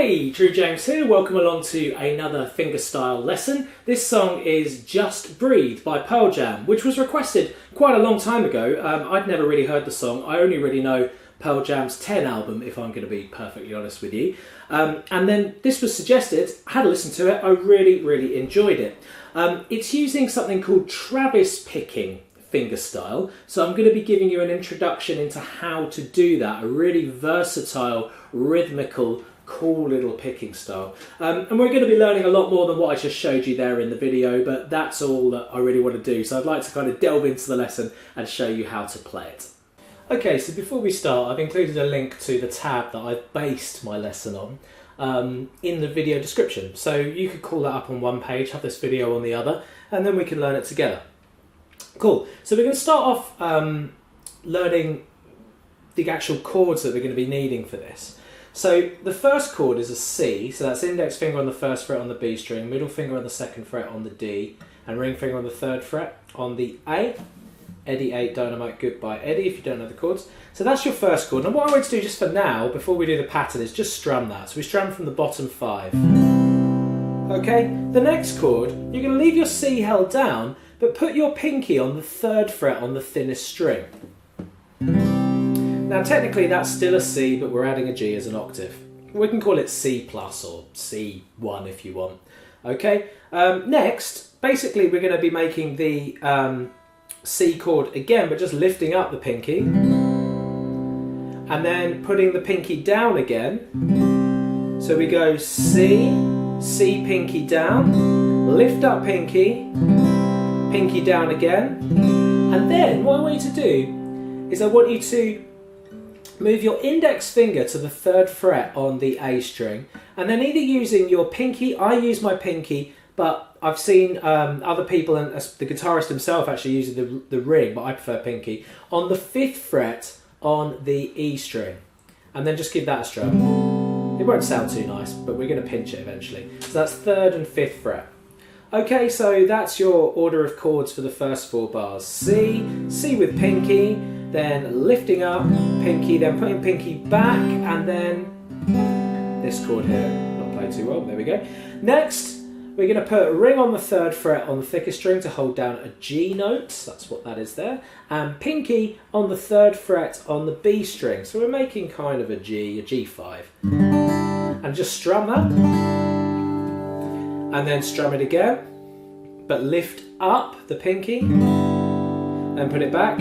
Hey, Drew James here, welcome along to another fingerstyle lesson. This song is Just Breathe by Pearl Jam, which was requested quite a long time ago. I'd never really heard the song, I only really know Pearl Jam's 10 album, if I'm going to be perfectly honest with you. And then this was suggested, I had a listen to it, I really enjoyed it. It's using something called Travis picking fingerstyle, so I'm going to be giving you an introduction into how to do that, a really versatile, rhythmical, cool little picking style. And we're going to be learning a lot more than what I just showed you there in the video, but that's all that I really want to do. So I'd like to kind of delve into the lesson and show you how to play it. Okay, so before we start, I've included a link to the tab that I've based my lesson on in the video description. So you could call that up on one page, have this video on the other, and then we can learn it together. Cool, so we're going to start off learning the actual chords that we're going to be needing for this. So the first chord is a C, so that's index finger on the first fret on the B string, middle finger on the second fret on the D, and ring finger on the third fret on the A. Eddie 8, Dynamite, Goodbye Eddie, if you don't know the chords. So that's your first chord. And what I want to do just for now, before we do the pattern, is just strum that. So we strum from the bottom 5. Okay, the next chord, you're going to leave your C held down, but put your pinky on the third fret on the thinnest string. Now technically that's still a C, but we're adding a G as an octave. We can call it C plus or C1 if you want. Okay, next, basically we're going to be making the C chord again, but just lifting up the pinky. And then putting the pinky down again. So we go C, C pinky down, lift up pinky, pinky down again. And then what I want you to do is I want you to move your index finger to the third fret on the A string, and then either using your pinky, I use my pinky, but I've seen other people, and the guitarist himself actually using the ring, but I prefer pinky, on the 5th fret on the E string, and then just give that a strum. It won't sound too nice, but we're going to pinch it eventually. So that's 3rd and 5th fret. Okay, so that's your order of chords for the first 4 bars. C, C with pinky, then lifting up, pinky, then putting pinky back, and then this chord here. Not played too well, there we go. Next, we're going to put a ring on the 3rd fret on the thickest string to hold down a G note, that's what that is there, and pinky on the 3rd fret on the B string. So we're making kind of a G5. And just strum that, and then strum it again, but lift up the pinky, then put it back.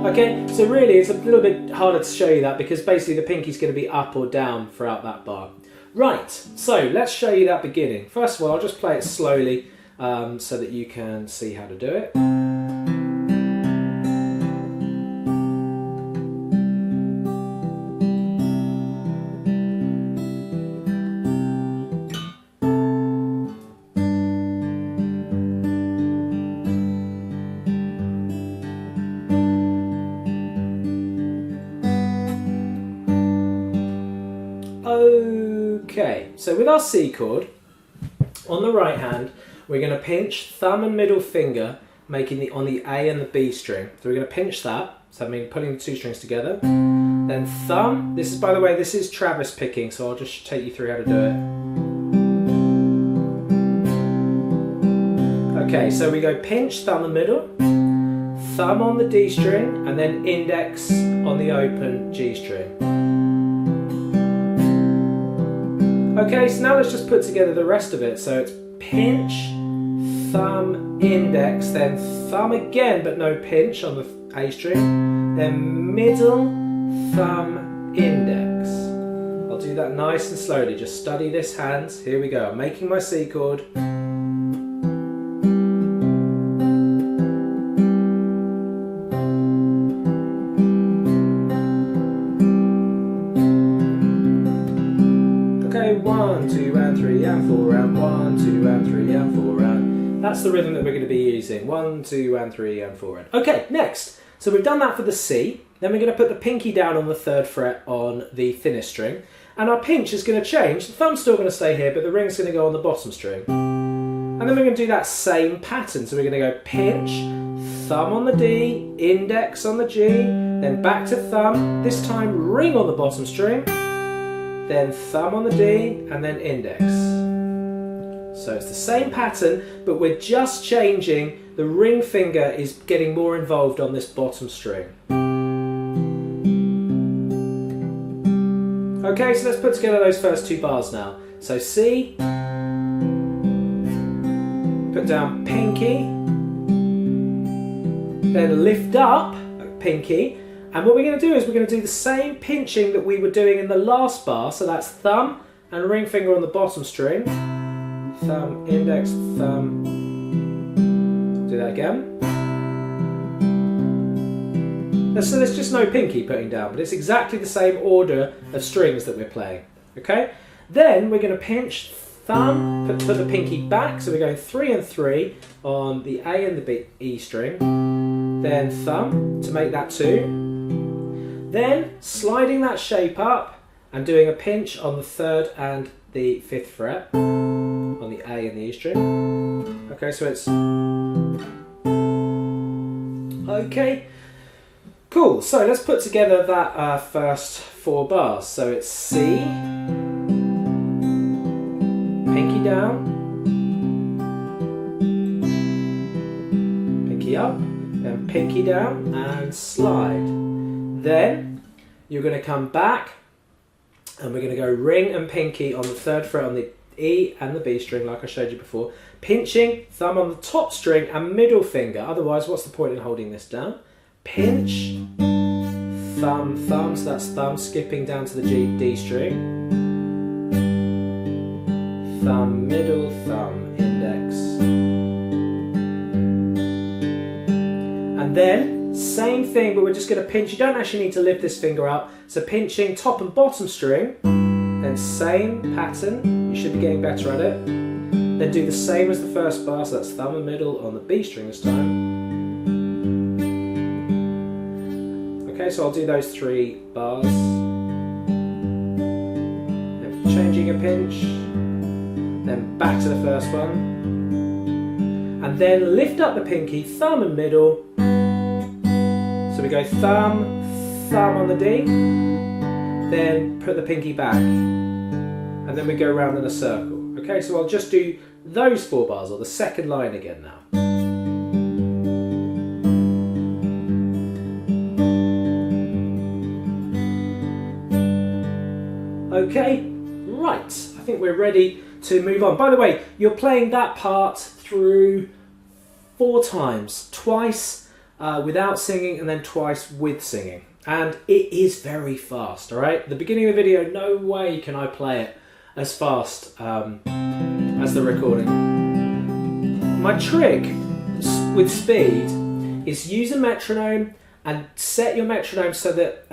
Okay, so really it's a little bit harder to show you that because basically the pinky's going to be up or down throughout that bar. Right, so let's show you that beginning. First of all, I'll just play it slowly so that you can see how to do it. Okay, so with our C chord, on the right hand, we're going to pinch thumb and middle finger, making on the A and the B string. So we're going to pinch that, so I mean putting the 2 strings together. Then thumb, this is, by the way, this is Travis picking, so I'll just take you through how to do it. Okay, so we go pinch, thumb and middle, thumb on the D string, and then index on the open G string. Okay, so now let's just put together the rest of it. So it's pinch, thumb, index, then thumb again, but no pinch on the A string, then middle, thumb, index. I'll do that nice and slowly, just study this hand. Here we go, I'm making my C chord. Okay, 1, 2 and 3 and 4 and 1, 2 and 3 and 4 and that's the rhythm that we're going to be using. 1, 2 and 3 and 4 and. Okay, next. So we've done that for the C. Then we're going to put the pinky down on the 3rd fret on the thinnest string, and our pinch is going to change. The thumb's still going to stay here, but the ring's going to go on the bottom string. And then we're going to do that same pattern. So we're going to go pinch, thumb on the D, index on the G, then back to thumb, this time ring on the bottom string, then thumb on the D, and then index. So it's the same pattern, but we're just changing, the ring finger is getting more involved on this bottom string. Okay, so let's put together those first two bars now. So C, put down pinky, then lift up pinky, and what we're going to do is we're going to do the same pinching that we were doing in the last bar, so that's thumb and ring finger on the bottom string, thumb, index, thumb, do that again. So there's just no pinky putting down, but it's exactly the same order of strings that we're playing, okay? Then we're going to pinch, thumb, put the pinky back, so we're going 3 and 3 on the A and the B, E string, then thumb to make that 2, then sliding that shape up and doing a pinch on the 3rd and the 5th fret on the A and the E string. Okay, so it's... Okay. Cool, so let's put together that first 4 bars. So it's C, pinky down, pinky up, then pinky down and slide. Then you're going to come back and we're going to go ring and pinky on the 3rd fret on the E and the B string like I showed you before. Pinching, thumb on the top string and middle finger. Otherwise, what's the point in holding this down? Pinch, thumb, thumb, so that's thumb skipping down to the G, D string, thumb, middle, thumb, index, and then same thing, but we're just going to pinch. You don't actually need to lift this finger up, so pinching top and bottom string, then same pattern, you should be getting better at it, then do the same as the first bar, so that's thumb and middle on the B string this time. Okay, so I'll do those 3 bars. Then changing a pinch, then back to the first one, and then lift up the pinky, thumb and middle. So we go thumb, thumb on the D, then put the pinky back, and then we go around in a circle. Okay, so I'll just do those 4 bars, or the second line again now. Okay, right, I think we're ready to move on. By the way, you're playing that part through 4 times, twice without singing and then twice with singing. And it is very fast, all right? At the beginning of the video, no way can I play it as fast as the recording. My trick with speed is use a metronome and set your metronome so that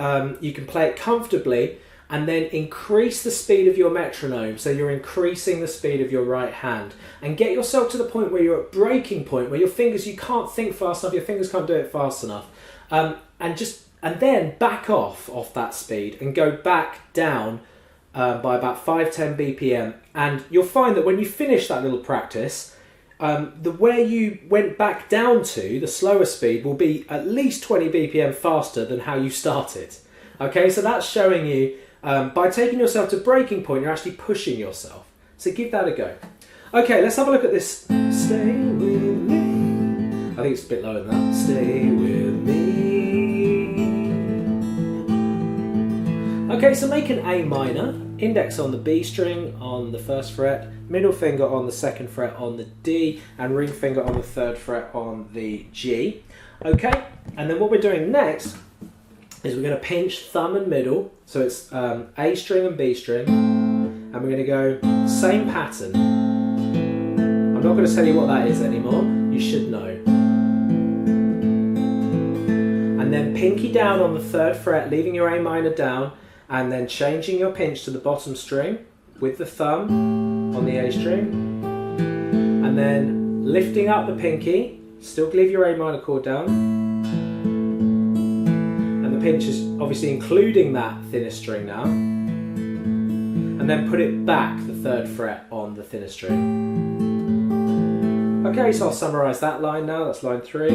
you can play it comfortably, and then increase the speed of your metronome, so you're increasing the speed of your right hand, and get yourself to the point where you're at breaking point, where your fingers, you can't think fast enough, your fingers can't do it fast enough, and then back off that speed and go back down by about 5-10 BPM, and you'll find that when you finish that little practice, where you went back down to, the slower speed, will be at least 20 BPM faster than how you started. Okay, so that's showing you by taking yourself to breaking point, you're actually pushing yourself. So give that a go. Okay, let's have a look at this. Stay with me. I think it's a bit lower than that. Stay with me. Okay, so make an A minor, index on the B string on the 1st fret, middle finger on the 2nd fret on the D, and ring finger on the 3rd fret on the G. Okay, and then what we're doing next is we're going to pinch thumb and middle, so it's A string and B string, and we're going to go same pattern. I'm not going to tell you what that is anymore, you should know. And then pinky down on the 3rd fret, leaving your A minor down, and then changing your pinch to the bottom string with the thumb on the A string, and then lifting up the pinky, still leave your A minor chord down, pinch is obviously including that thinner string now, and then put it back the 3rd fret on the thinner string. Okay, so I'll summarise that line now, that's line 3.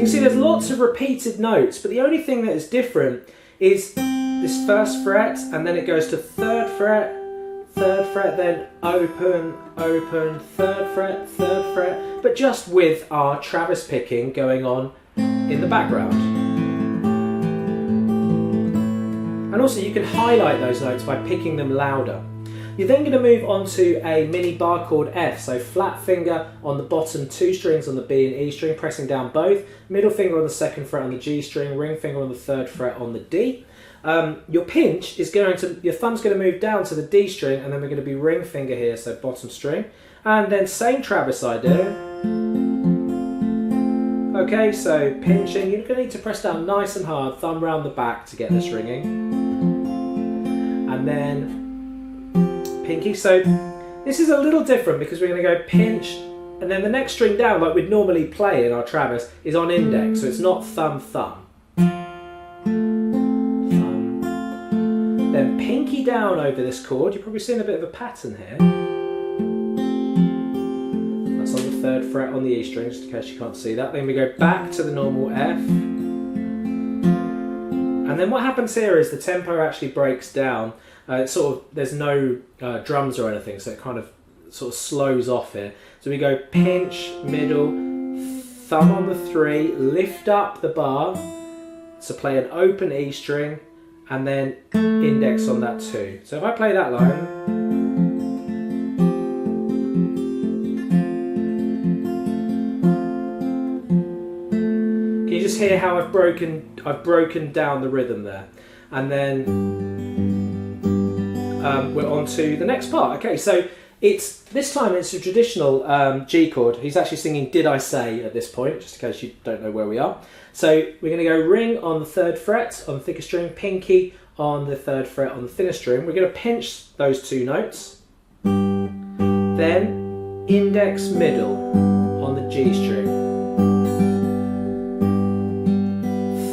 can see there's lots of repeated notes, but the only thing that is different is this first fret, and then it goes to third fret, then open, open, third fret, but just with our Travis picking going on in the background. And also you can highlight those notes by picking them louder. You're then going to move on to a mini bar chord F, so flat finger on the bottom 2 strings on the B and E string, pressing down both, middle finger on the 2nd fret on the G string, ring finger on the 3rd fret on the D. Your pinch is your thumb's going to move down to the D string, and then we're going to be ring finger here, so bottom string. And then same Travis idea. Okay, so pinching, you're going to need to press down nice and hard, thumb round the back to get this ringing. And then pinky. So this is a little different because we're going to go pinch, and then the next string down, like we'd normally play in our Travis, is on index, so it's not thumb, thumb. Thumb. Then pinky down over this chord. You're probably seeing a bit of a pattern here. That's on the 3rd fret on the E string, just in case you can't see that. Then we go back to the normal F. And then what happens here is the tempo actually breaks down. There's no drums or anything, so it kind of sort of slows off here. So we go pinch, middle, thumb on the 3, lift up the bar, so play an open E string, and then index on that 2. So if I play that line, can you just hear how I've broken down the rhythm there? And then we're on to the next part. Okay, so this time it's a traditional G chord. He's actually singing Did I Say at this point, just in case you don't know where we are. So we're going to go ring on the 3rd fret on the thicker string, pinky on the 3rd fret on the thinner string. We're going to pinch those 2 notes. Then index middle on the G string.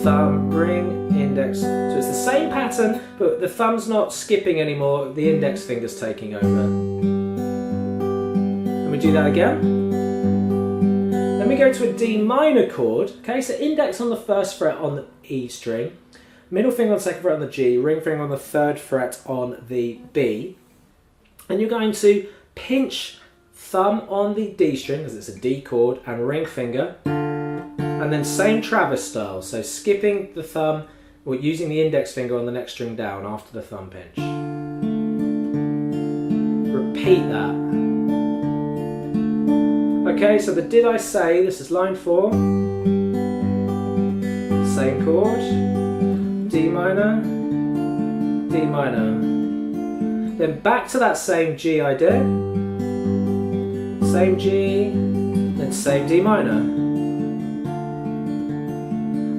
Thumb, ring, index. So it's the same pattern, but the thumb's not skipping anymore, the index finger's taking over. And we do that again. Then we go to a D minor chord. Okay, so index on the 1st fret on the E string, middle finger on the 2nd fret on the G, ring finger on the 3rd fret on the B. And you're going to pinch thumb on the D string, because it's a D chord, and ring finger. And then same Travis style, so skipping the thumb, or using the index finger on the next string down after the thumb pinch. Repeat that. Okay, so the Did I Say, this is line 4. Same chord, D minor, D minor. Then back to that same G idea. Same G, then same D minor.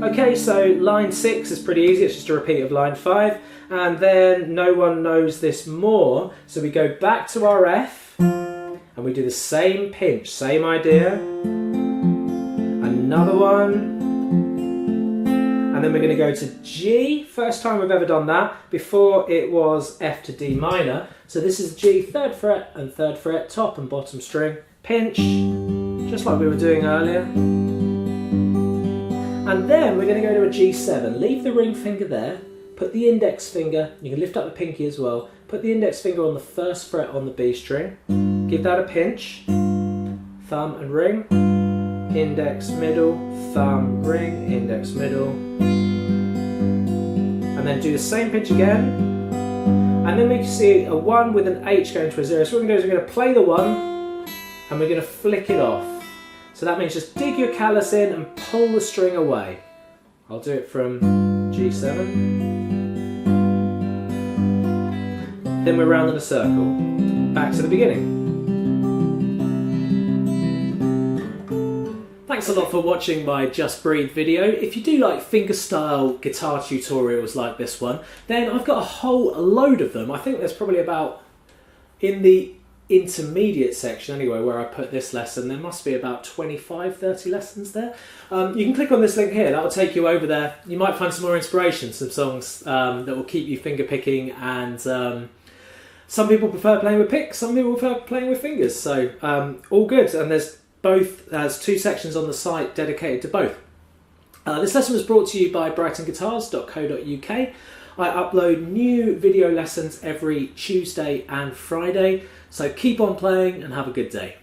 Okay, so line 6 is pretty easy, it's just a repeat of line 5, and then no one knows this more, so we go back to our F, and we do the same pinch, same idea, another one, and then we're going to go to G, first time we've ever done that. Before it was F to D minor, so this is G, 3rd fret and 3rd fret, top and bottom string, pinch, just like we were doing earlier. And then we're going to go to a G7, leave the ring finger there, put the index finger, you can lift up the pinky as well, put the index finger on the 1st fret on the B string, give that a pinch, thumb and ring, index middle, thumb, ring, index middle, and then do the same pinch again, and then we can see a 1 with an H going to a 0, so what we're going to do is we're going to play the 1, and we're going to flick it off. So that means just dig your callus in and pull the string away. I'll do it from G7. Then we're round in a circle. Back to the beginning. Thanks a lot for watching my Just Breathe video. If you do like fingerstyle guitar tutorials like this one, then I've got a whole load of them. I think there's probably about, in the intermediate section anyway, where I put this lesson, there must be about 25-30 lessons there. You can click on this link here, that will take you over there. You might find some more inspiration, some songs that will keep you finger picking, and some people prefer playing with picks, some people prefer playing with fingers, so all good. And there's 2 sections on the site dedicated to both. This lesson was brought to you by brightonguitars.co.uk. I upload new video lessons every Tuesday and Friday, so keep on playing and have a good day.